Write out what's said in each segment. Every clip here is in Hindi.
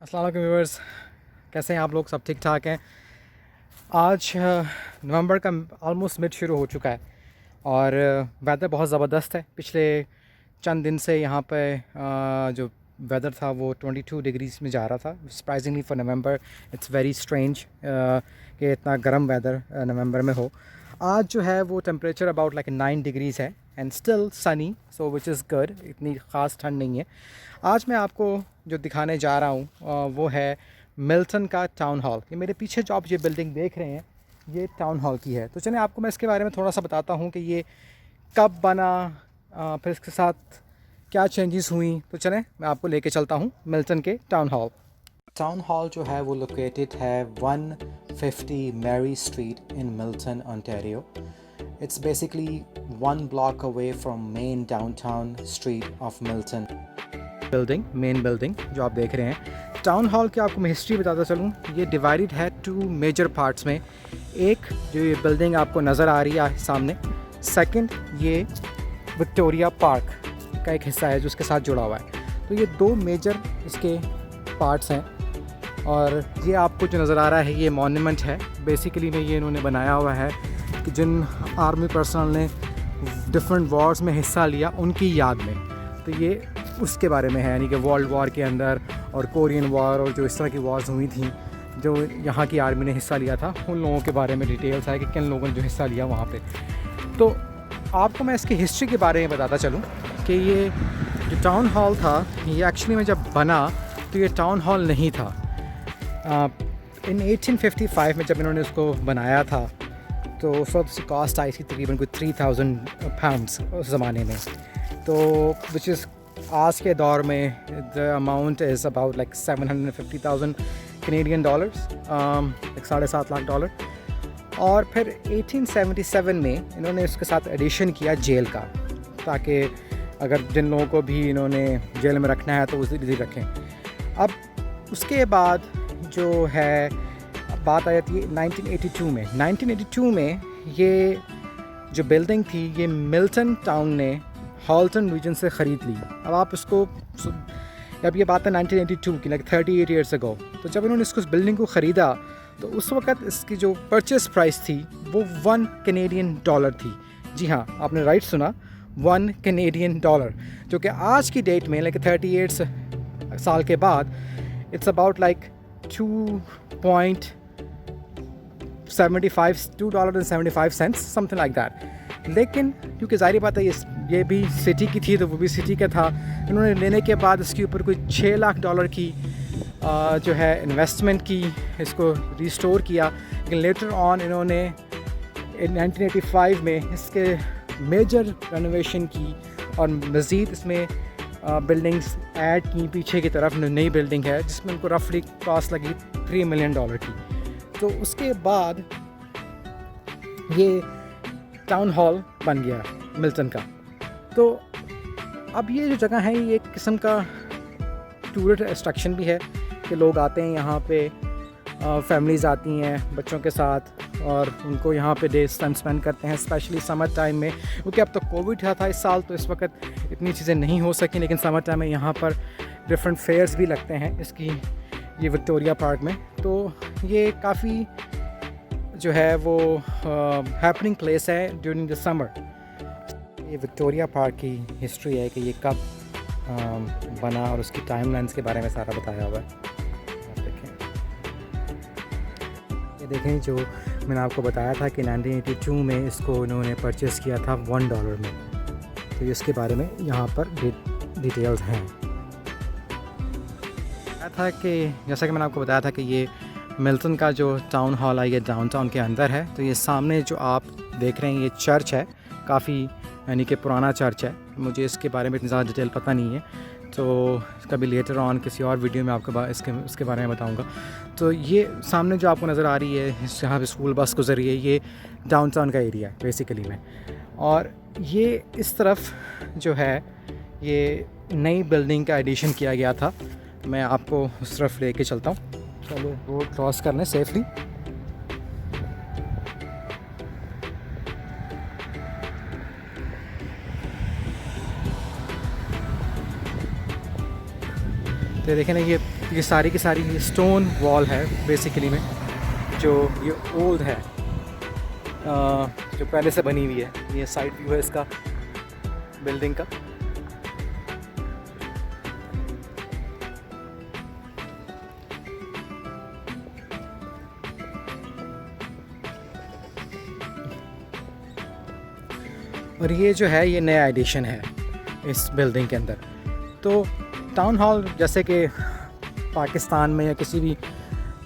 अस्सलाम वालेकुम व्यूअर्स, कैसे हैं आप लोग? सब ठीक ठाक हैं। आज नवंबर का ऑलमोस्ट मिड शुरू हो चुका है और वेदर बहुत ज़बरदस्त है। पिछले चंद दिन से यहाँ पे जो वेदर था वो 22 डिग्रीज़ में जा रहा था। Surprisingly for November it's very strange कि इतना गर्म वेदर नवंबर में हो। आज जो है वो टेम्परेचर अबाउट लाइक 9 डिग्रीज़ है and still Sunny, so which is good. इतनी ख़ास ठंड नहीं है। आज मैं आपको जो दिखाने जा रहा हूँ वो है मिल्टन का टाउन हॉल। ये मेरे पीछे जो आप ये बिल्डिंग देख रहे हैं ये टाउन हॉल की है। तो चलिए आपको मैं इसके बारे में थोड़ा सा बताता हूँ कि ये कब बना, फिर इसके साथ क्या चेंजेस हुई। तो चलें मैं आपको लेके चलता हूँ मिल्टन के टाउन हॉल। टाउन हॉल जो है वो लोकेटेड है 150 Mary street in Milton Ontario. It's basically one block away from main downtown street of Milton. Main building जो आप देख रहे हैं टाउन हॉल की, आपको मैं हिस्ट्री बताता चलूँ। ये डिवाइडेड है 2 मेजर पार्ट्स में। एक जो ये बिल्डिंग आपको नज़र आ रही है सामने, सेकंड ये विक्टोरिया पार्क का एक हिस्सा है जो उसके साथ जुड़ा हुआ है। तो ये 2 मेजर इसके पार्ट्स हैं और ये आपको जो नज़र आ रहा है ये मॉन्यूमेंट है। बेसिकली में ये इन्होंने बनाया हुआ है कि जिन आर्मी पर्सनल ने डिफरेंट वॉर्स में हिस्सा लिया उनकी याद में। तो ये उसके बारे में है, यानी कि वर्ल्ड वॉर के अंदर और कोरियन वॉर और जो इस तरह की वॉर्स हुई थी जो यहाँ की आर्मी ने हिस्सा लिया था, उन लोगों के बारे में डिटेल्स है कि किन लोगों ने जो हिस्सा लिया वहाँ पे। तो आपको मैं इसकी हिस्ट्री के बारे में बताता चलूँ कि ये जो टाउन हॉल था ये एक्चुअली में जब बना तो ये टाउन हॉल नहीं था। इन 1855 में जब इन्होंने उसको बनाया था तो उस वक्त उसकी कॉस्ट आई थी तकरीबन कोई 3000 पाउंड्स उस ज़माने में। तो विच इज़ आज के दौर में the amount is about like 750,000 Canadian dollars, like $7.5 lakh. और फिर 1877 में इन्होंने उसके साथ एडिशन किया जेल का, ताकि अगर जिन लोगों को भी इन्होंने जेल में रखना है तो उसे भी रखें। अब उसके बाद जो है बात आ जाती है 1982 में। 1982 में ये जो बिल्डिंग थी ये मिल्टन टाउन ने हॉल्टन रीजन से ख़रीद ली। अब आप इसको, अब ये बात है 1982 की, लाइक 38 ईयर्स अगो। तो जब इन्होंने इसको, इस बिल्डिंग को ख़रीदा तो उस वक़्त इसकी जो परचेस प्राइस थी वो $1 कैनेडियन थी। जी हाँ, आपने राइट सुना, $1 कैनेडियन, जो कि आज की डेट में लाइक 38 साल के बाद it's about like $2.75 something like that. लेकिन क्योंकि ज़ाहिर बात है ये भी सिटी की थी तो वो भी सिटी का था, इन्होंने लेने के बाद इसके ऊपर कोई $6 लाख की जो है इन्वेस्टमेंट की, इसको रिस्टोर किया। लेकिन लेटर ऑन इन्होंने 1985 में इसके मेजर रेनोवेशन की और मज़ीद इसमें बिल्डिंग्स ऐड की। पीछे की तरफ नई बिल्डिंग है जिसमें उनको रफली कॉस्ट लगी $3 मिलियन की। तो उसके बाद ये टाउन हॉल बन गया मिल्टन का। तो अब ये जो जगह है ये एक किस्म का टूरिस्ट अट्रैक्शन भी है कि लोग आते हैं यहाँ पे, फैमिलीज़ आती हैं बच्चों के साथ और उनको यहाँ पे डे टाइम स्पेंड करते हैं, स्पेशली समर टाइम में। क्योंकि अब तो कोविड था इस साल तो इस वक्त इतनी चीज़ें नहीं हो सकी, लेकिन समर टाइम में यहाँ पर डिफरेंट फेयर्स भी लगते हैं इसकी, ये विक्टोरिया पार्क में। तो ये काफ़ी जो है वो हैपनिंग प्लेस है ड्यूरिंग द समर। ये विक्टोरिया पार्क की हिस्ट्री है कि ये कब बना और उसकी टाइमलाइंस के बारे में सारा बताया हुआ है। आप देखें, ये देखें जो मैंने आपको बताया था कि 1982 में इसको इन्होंने परचेज़ किया था $1 में। तो इसके बारे में यहाँ पर डिटेल्स हैं। था कि जैसा कि मैंने आपको बताया था कि ये मिल्टन का जो टाउन हॉल है ये डाउनटाउन के अंदर है। तो ये सामने जो आप देख रहे हैं ये चर्च है, काफ़ी यानी कि पुराना चर्च है। मुझे इसके बारे में इतनी ज़्यादा डिटेल पता नहीं है, तो कभी लेटर ऑन किसी और वीडियो में आपको इसके बारे में बताऊंगा। तो ये सामने जो आपको नज़र आ रही है जहाँ पे स्कूल बस गुजर रही है, ये डाउनटाउन का एरिया है बेसिकली में। और ये इस तरफ जो है ये नई बिल्डिंग का एडिशन किया गया था। मैं आपको उस तरफ लेके चलता हूँ। चलो रोड क्रॉस करने सेफली। तो देखें ना, ये ये सारी की सारी स्टोन वॉल है बेसिकली में, जो ये ओल्ड है, जो पहले से बनी हुई है। ये साइड व्यू है इसका बिल्डिंग का। और ये जो है ये नया एडिशन है इस बिल्डिंग के अंदर। तो टाउन हॉल जैसे कि पाकिस्तान में या किसी भी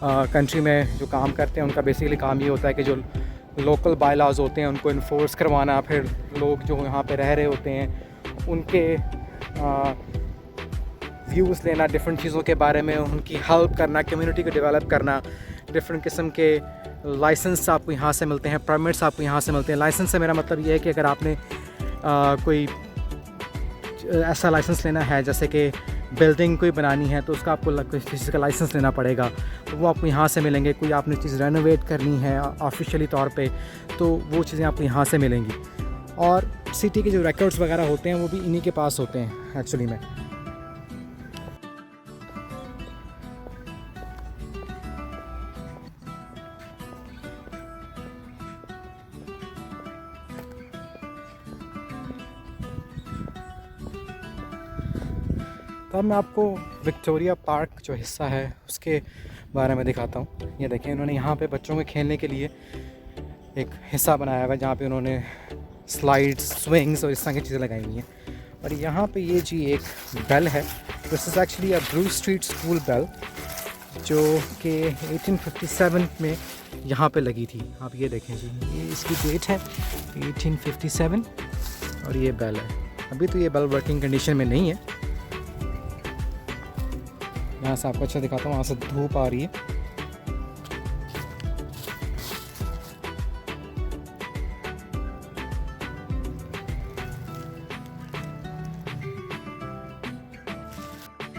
कंट्री में जो काम करते हैं, उनका बेसिकली काम ये होता है कि जो लोकल बायलॉज होते हैं उनको इन्फोर्स करवाना, फिर लोग जो यहाँ पे रह रहे होते हैं उनके व्यूज़ लेना डिफरेंट चीज़ों के बारे में, उनकी हेल्प करना, कम्युनिटी को डेवलप करना। डिफरेंट किस्म के लाइसेंस आपको यहाँ से मिलते हैं, परमिट्स आपको यहाँ से मिलते हैं। लाइसेंस से मेरा मतलब ये है कि अगर आपने कोई ऐसा लाइसेंस लेना है जैसे कि बिल्डिंग कोई बनानी है, तो उसका आपको किसी चीज़ का लाइसेंस लेना पड़ेगा, तो वो आपको यहाँ से मिलेंगे। कोई आपने चीज़ रेनोवेट करनी है ऑफिशियली तौर पे, तो वो चीज़ें आपको यहाँ से मिलेंगी। और सिटी के जो रिकॉर्ड्स वगैरह होते हैं वो भी इन्हीं के पास होते हैं एक्चुअली में। तो अब मैं आपको विक्टोरिया पार्क जो हिस्सा है उसके बारे में दिखाता हूँ। ये देखें, इन्होंने यहाँ पे बच्चों के खेलने के लिए एक हिस्सा बनाया हुआ है जहाँ पे उन्होंने स्लाइड्स, स्विंग्स और इस तरह की चीज़ें लगाई हुई हैं। और यहाँ पे ये जी एक बेल है, this is actually a brew street school bell, जो कि 1857 में यहाँ पे लगी थी। आप ये देखें जी, ये इसकी डेट है 1857 और ये बेल है। अभी तो ये बेल वर्किंग कंडीशन में नहीं है। यहाँ से आपको अच्छा दिखाता हूँ, वहाँ से धूप आ रही है।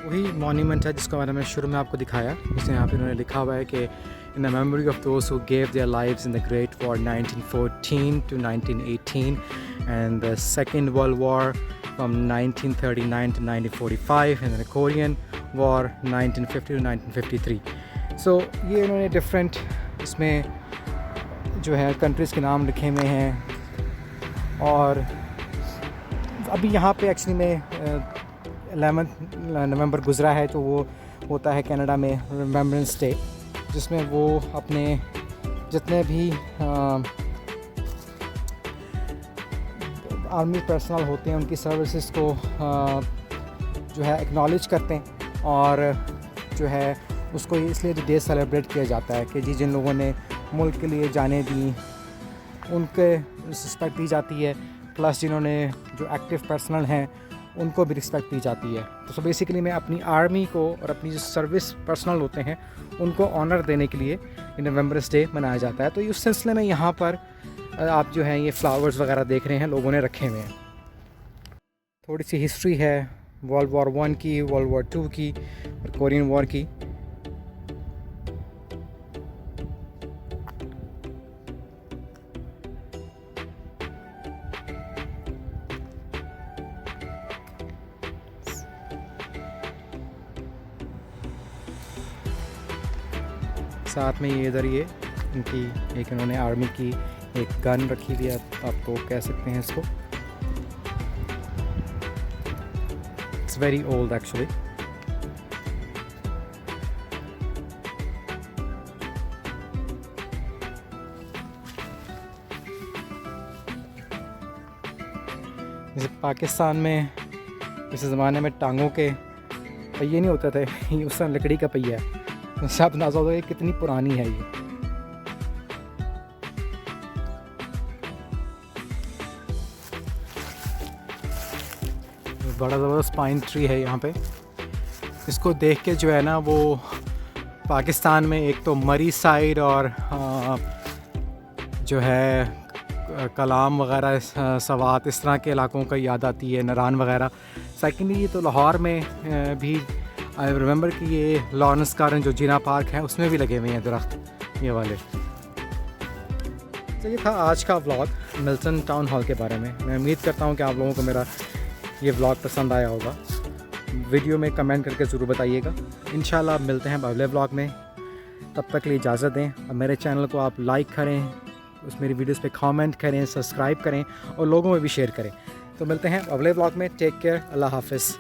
वही मॉन्यूमेंट है जिसको मैंने शुरू में आपको दिखाया। उसने यहाँ पे उन्होंने लिखा हुआ है कि in the memory of those who gave their lives in the great war 1914 to 1918 and the second world war from 1939 to 1945 and the Korean War 1950 to 1953। So ये इन्होंने डिफरेंट इसमें जो है कंट्रीज़ के नाम लिखे हुए हैं। और अभी यहाँ पे एक्चुअली में 11 नवंबर गुज़रा है, तो वो होता है कनाडा में रिमेम्बरेंस डे, जिसमें वो अपने जितने भी आर्मी पर्सनल होते हैं उनकी सर्विसेज को जो है एक्नॉलेज करते हैं। और जो है उसको इसलिए डे सेलिब्रेट किया जाता है कि जी जिन लोगों ने मुल्क के लिए जानें दी उनके रिस्पेक्ट दी जाती है, प्लस जिन्होंने जो एक्टिव पर्सनल हैं उनको भी रिस्पेक्ट दी जाती है। तो बेसिकली मैं अपनी आर्मी को और अपनी जो सर्विस पर्सनल होते हैं उनको ऑनर देने के लिए रिमेम्बरेंस डे मनाया जाता है। तो उस सिलसिले में यहाँ पर आप जो हैं ये फ्लावर्स वगैरह देख रहे हैं, लोगों ने रखे हुए हैं। थोड़ी सी हिस्ट्री है वर्ल्ड वॉर 1 की, वर्ल्ड वॉर 2 की और कोरियन वॉर की। साथ में ये इधर ये इनकी एक इन्होंने आर्मी की एक गन रखी हुई है, आपको कह सकते हैं इसको। It's very old actually. जैसे पाकिस्तान में इस ज़माने में टांगों के पहिए नहीं होते थे, ये उस समय लकड़ी का पहिया है। उससे आप अंदाज़ा होगा कि कितनी पुरानी है ये। बड़ा ज़बरदस्त पाइन ट्री है यहाँ पे। इसको देख के जो है ना वो पाकिस्तान में एक तो मरी साइड और जो है कलाम वगैरह, सवात, इस तरह के इलाकों का याद आती है, नरान वगैरह। सेकेंडली ये तो लाहौर में भी आई रिमेंबर कि ये लॉरेंस गार्डन जो जीना पार्क है उसमें भी लगे हुए हैं दरख्त ये वाले। तो ये था आज का व्लॉग मिल्टन टाउन हॉल के बारे में। मैं उम्मीद करता हूँ कि आप लोगों को मेरा ये व्लॉग पसंद आया होगा। वीडियो में कमेंट करके ज़रूर बताइएगा। इंशाल्लाह मिलते हैं अगले व्लॉग में, तब तक के लिए इजाज़त दें। और मेरे चैनल को आप लाइक करें, उस मेरी वीडियोस पे कमेंट करें, सब्सक्राइब करें और लोगों में भी शेयर करें। तो मिलते हैं अगले व्लॉग में। टेक केयर, अल्लाह हाफ़िज़।